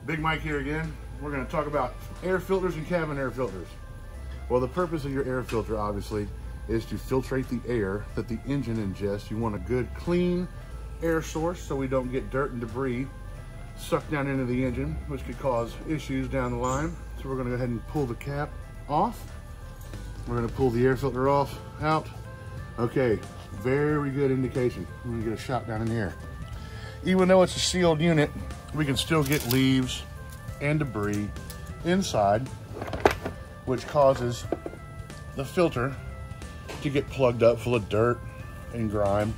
Big Mike here again. We're going to talk about air filters and cabin air filters. Well, the purpose of your air filter, obviously, is to filtrate the air that the engine ingests. You want a good, clean air source so we don't get dirt and debris sucked down into the engine, which could cause issues down the line. So we're going to go ahead and pull the cap off. We're going to pull the air filter out. Okay, very good indication. I'm going to get a shot down in here. Even though it's a sealed unit, we can still get leaves and debris inside, which causes the filter to get plugged up full of dirt and grime.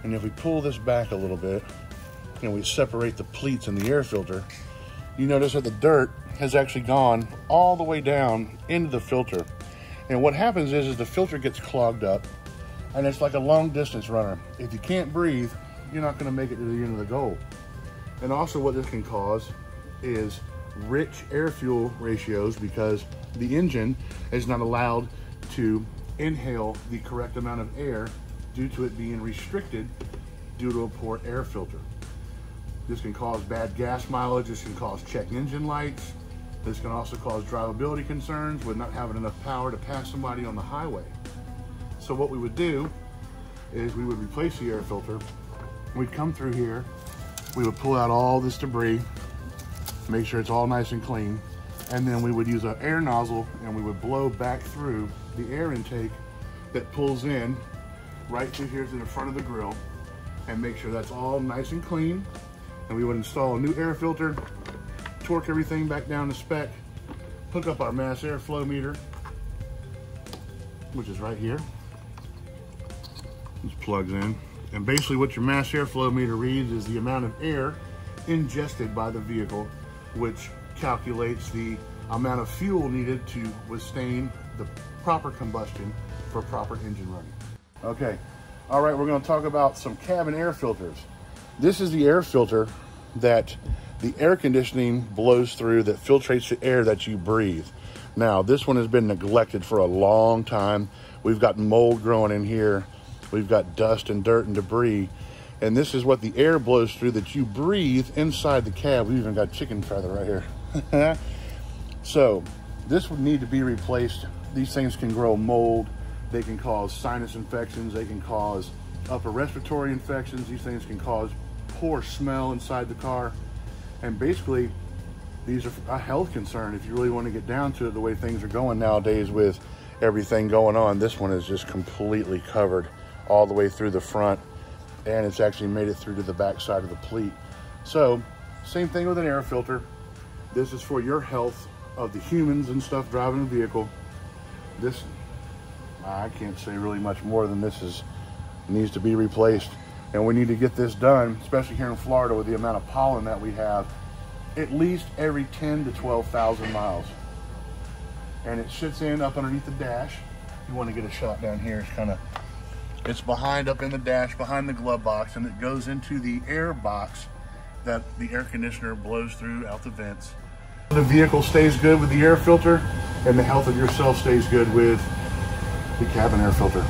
And if we pull this back a little bit and we separate the pleats in the air filter, you notice that the dirt has actually gone all the way down into the filter. And what happens is the filter gets clogged up, and it's like a long distance runner. If you can't breathe, you're not going to make it to the end of the goal. And also what this can cause is rich air fuel ratios, because the engine is not allowed to inhale the correct amount of air due to it being restricted due to a poor air filter. This can cause bad gas mileage. This can cause check engine lights. This can also cause drivability concerns with not having enough power to pass somebody on the highway. So what we would do is we would replace the air filter. We'd come through here, we would pull out all this debris, make sure it's all nice and clean, and then we would use an air nozzle and we would blow back through the air intake that pulls in right through here to the front of the grill and make sure that's all nice and clean. And we would install a new air filter, torque everything back down to spec, hook up our mass airflow meter, which is right here. This plugs in. And basically what your mass airflow meter reads is the amount of air ingested by the vehicle, which calculates the amount of fuel needed to withstand the proper combustion for proper engine running. Okay, all right, we're going to talk about some cabin air filters. This is the air filter that the air conditioning blows through that filtrates the air that you breathe. Now, this one has been neglected for a long time. We've got mold growing in here. We've got dust and dirt and debris. And this is what the air blows through that you breathe inside the cab. We even got chicken feather right here. So this would need to be replaced. These things can grow mold. They can cause sinus infections. They can cause upper respiratory infections. These things can cause poor smell inside the car. And basically, these are a health concern. If you really want to get down to it, the way things are going nowadays with everything going on, this one is just completely covered all the way through the front, and it's actually made it through to the back side of the pleat. So same thing with an air filter. This is for your health of the humans and stuff driving the vehicle. This, I can't say really much more than this needs to be replaced, and we need to get this done, especially here in Florida with the amount of pollen that we have, at least every 10 to 12,000 miles. And it sits in up underneath the dash. You want to get a shot down here. It's behind up in the dash, behind the glove box, and it goes into the air box that the air conditioner blows through out the vents. The vehicle stays good with the air filter, and the health of yourself stays good with the cabin air filter.